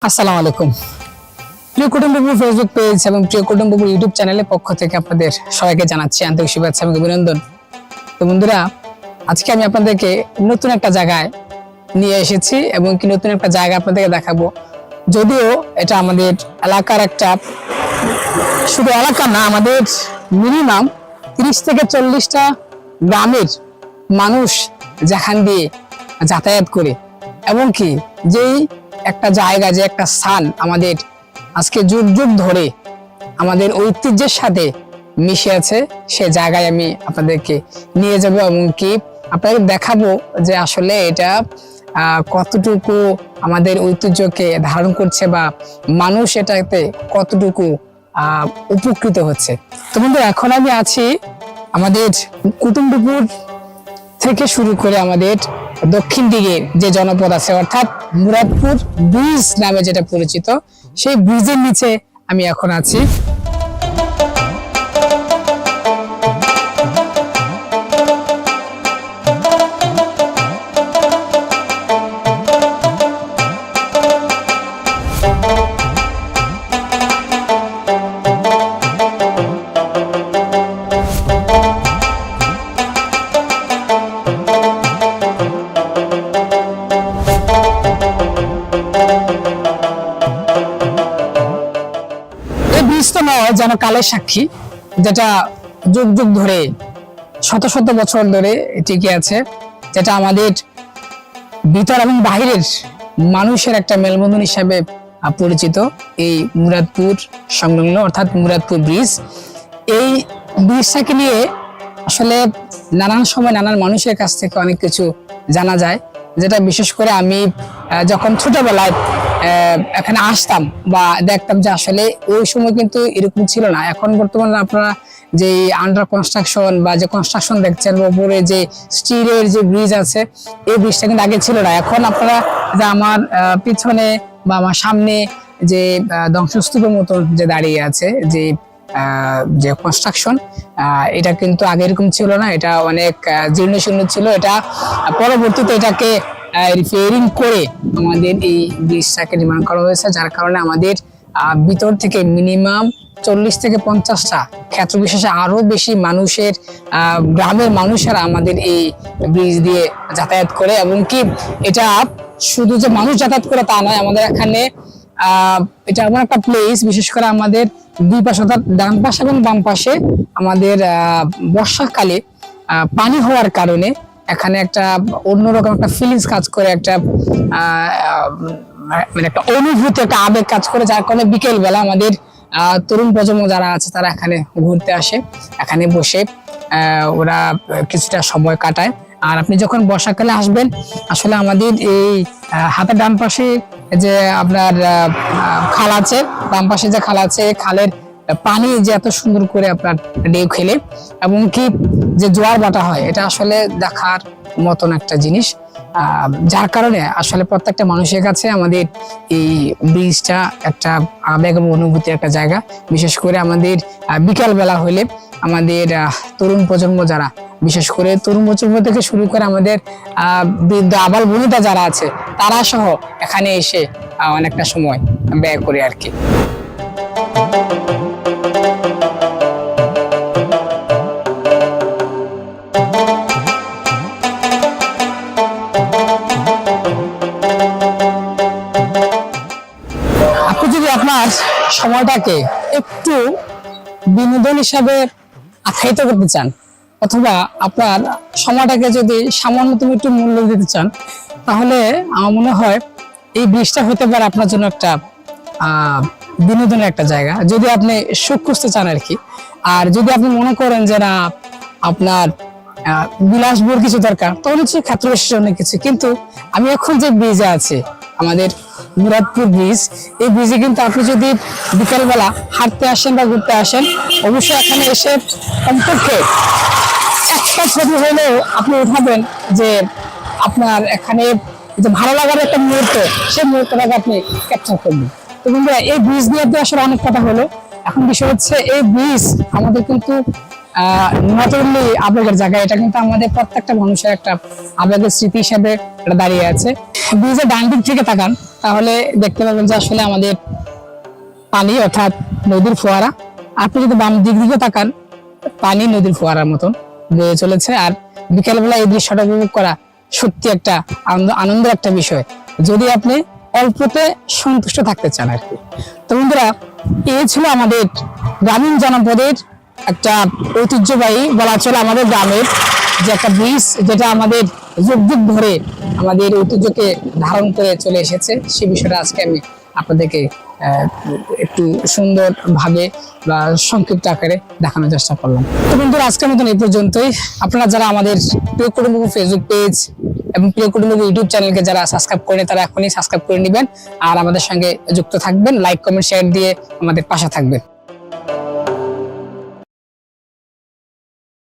আসসালামু আলাইকুম। প্রিয় কুটুম্বপুর ফেসবুক পেজ এবং প্রিয় কুটুম্বপুর ইউটিউব চ্যানেলের পক্ষ থেকে আপনাদের সবাইকে জানাচ্ছি আন্তরিক শুভেচ্ছা এবং অভিনন্দন। তো বন্ধুরা, আজকে আমি আপনাদেরকে নতুন একটা জায়গায় নিয়ে এসেছি এবং কি নতুন একটা জায়গা আপনাদেরকে দেখাবো। যদিও এটা আমাদের এলাকার একটা, শুধু এলাকা না, আমাদের মিনিমাম 30 থেকে 40টা গ্রামের মানুষ যেখান দিয়ে যাতায়াত করে, এবং কি যেই একটা জায়গা, যে একটা স্থান আমাদের আজকে যুগ যুগ ধরে আমাদের ঐতিহ্যের সাথে মিশে আছে, সে জায়গায় আমি আপনাদেরকে নিয়ে যাব এবং কি আপনাদের দেখাবো যে আসলে এটা কতটুকু আমাদের ঐতিহ্যকে ধারণ করছে বা মানুষ এটাতে কতটুকু উপকৃত হচ্ছে। তো বন্ধু, এখন আমি আছি আমাদের কুটুম্বপুর থেকে শুরু করে আমাদের দক্ষিণ দিকে যে জনপদ আছে, অর্থাৎ মুরাদপুর ব্রিজ নামে যেটা পরিচিত, সেই ব্রিজের নিচে আমি এখন আছি। যেন কালের সাক্ষী, যেটা যুগ যুগ ধরে, শত শত বছর ধরে টিকে আছে, যেটা আমাদের ভিতর এবং বাহিরের মানুষের একটা মেলবন্ধন হিসাবে পরিচিত। এই মুরাদপুর সংলগ্ন অর্থাৎ মুরাদপুর ব্রিজ, এই ব্রিজটাকে নিয়ে আসলে নানান সময় নানান মানুষের কাছ থেকে অনেক কিছু জানা যায়, যেটা বিশেষ করে আমি যখন ছোটবেলায় এখানে আসতাম বা দেখতাম যে আসলে ওই সময় কিন্তু এরকম ছিল না। এখন বর্তমানে আপনারা যে আন্ডার কনস্ট্রাকশন বা যে কনস্ট্রাকশন দেখছেন, উপরে যে স্টিলের যে ব্রিজ আছে, এই ব্রিজটা কিন্তু আগে ছিল না। এখন আপনারা যে আমার পিছনে বা আমার সামনে যে ধ্বংসস্তূপের মতন যে দাঁড়িয়ে আছে, যে কনস্ট্রাকশন, এটা কিন্তু আগে এরকম ছিল না। এটা অনেক জীর্ণ শীর্ণ ছিল। এটা পরবর্তীতে এটাকে রিপেয়ারিং করে আমাদের এই ব্রিজটাকে নির্মাণ করা হয়েছে, যার কারণে আমাদের ভিতর থেকে মিনিমাম 40 থেকে 50টা ক্ষেত্র বিশেষে আরো বেশি মানুষের, গ্রামের মানুষেরা আমাদের এই ব্রিজ দিয়ে যাতায়াত করে। এবং কি এটা শুধু যে মানুষ যাতায়াত করে তা নয়, আমাদের এখানে এটা এমন একটা প্লেস, বিশেষ করে আমাদের দুই পাশে অর্থাৎ ডান পাশে এবং বাম পাশে আমাদের বর্ষাকালে পানি হওয়ার কারণে এখানে একটা অন্যরকম একটা ফিলিংস কাজ করে, একটা মানে একটা অনুভূতি, একটা আবেগ কাজ করে, যার কারণে বিকেল বেলা আমাদের তরুণ প্রজন্ম যারা আছে তারা এখানে ঘুরতে আসে, এখানে বসে ওরা কিছুটা সময় কাটায়। আর আপনি যখন বর্ষাকালে আসবেন, আসলে আমাদের এই হাতের ডান পাশে যে আপনার খাল আছে, বাম পাশে যে খাল আছে, খালের পানি যে এত সুন্দর করে আপনার ঢেউ খেলে এবং কি যে জোয়ার বাটা হয়, এটা আসলে দেখার মতন একটা জিনিস। যার কারণে আসলে প্রত্যেকটা মানুষের কাছে আমাদের এই ব্রিজটা একটা আবেগ এবং অনুভূতির একটা জায়গা। বিশেষ করে আমাদের বিকাল বেলা হলে আমাদের তরুণ প্রজন্ম যারা, বিশেষ করে তরুণ প্রজন্ম থেকে শুরু করে আমাদের বৃদ্ধ আবাল বনিতা যারা আছে, তারা সহ এখানে এসে অনেকটা সময় ব্যয় করে আর কি। আপনি যদি আপনার সময়টাকে একটু বিনোদন হিসাবে আখ্যায়িত করতে চান, অথবা আপনার সময়টাকে যদি সামান্যতম একটু মূল্য দিতে চান, তাহলে আমার মনে হয় এই ব্রিজটা হতে পারে আপনার জন্য একটা বিনোদনের একটা জায়গা, যদি আপনি সুখ খুঁজতে চান আর কি। আর যদি আপনি মনে করেন যে না, আপনার বিলাসবহুল কিছু দরকার, তাহলে হচ্ছে ক্ষেত্র বিশেষে অনেক কিছু। কিন্তু আমি এখন যে ব্রিজে আছি, আমাদের মুরাদপুর ব্রিজ, এই ব্রিজে কিন্তু আপনি যদি বিকালবেলা হাঁটতে আসেন বা ঘুরতে আসেন, অবশ্যই এখানে এসে কমপক্ষে একটা ছবি হলেও আপনি উঠাবেন, যে আপনার এখানে যে ভালো লাগার একটা মুহূর্ত, সেই মুহূর্তটাকে আপনি ক্যাপচার করবেন। তো বন্ধুরা, এই ব্রিজ নিয়ে আসলে অনেক কথা হলো। এখন বিষয় হচ্ছে, এই ব্রিজ আমাদের কিন্তু নট অনলি আবেগের জায়গা, এটা কিন্তু আমাদের প্রত্যেকটা মানুষের একটা আবেগের স্মৃতি হিসেবে এটা দাঁড়িয়ে আছে। ব্রিজের ডান দিক থেকে তাকান তাহলে দেখতে পাবেন যে আসলে আমাদের পানি অর্থাৎ নদীর ফোয়ারা। আপনি যদি বাম দিক দিকে তাকান, পানি নদীর ফোয়ারার মতন বয়ে চলেছে। আর বিকেলবেলা এই দৃশ্যটা উপভোগ করা সত্যি একটা আনন্দের একটা বিষয়, যদি আপনি অল্পতে সন্তুষ্ট থাকতে চান আর কি। তো বন্ধুরা, এই ছিল আমাদের গ্রামীণ জনপদের একটা ঐতিহ্যবাহী বলা চলে আমাদের গ্রামের যে একটা ব্রিজ, যেটা আমাদের যুগ যুগ ধরে আমাদের ঐতিহ্যকে ধারণ করে চলে এসেছে। সেই বিষয়টা আজকে আমি আপনাদেরকে একটু সুন্দর ভাবে বা সংক্ষিপ্ত আকারে দেখানোর চেষ্টা করলাম। তো বন্ধুরা, আজকের মতন এই পর্যন্তই। আপনারা যারা আমাদের প্রিয় কুটুম্ব ফেসবুক পেজ এবং প্রিয় কুটুম্ব ইউটিউব চ্যানেলকে যারা সাবস্ক্রাইব করেন, তারা এখনই সাবস্ক্রাইব করে নেবেন আর আমাদের সঙ্গে যুক্ত থাকবেন। লাইক, কমেন্ট, শেয়ার দিয়ে আমাদের পাশে থাকবেন।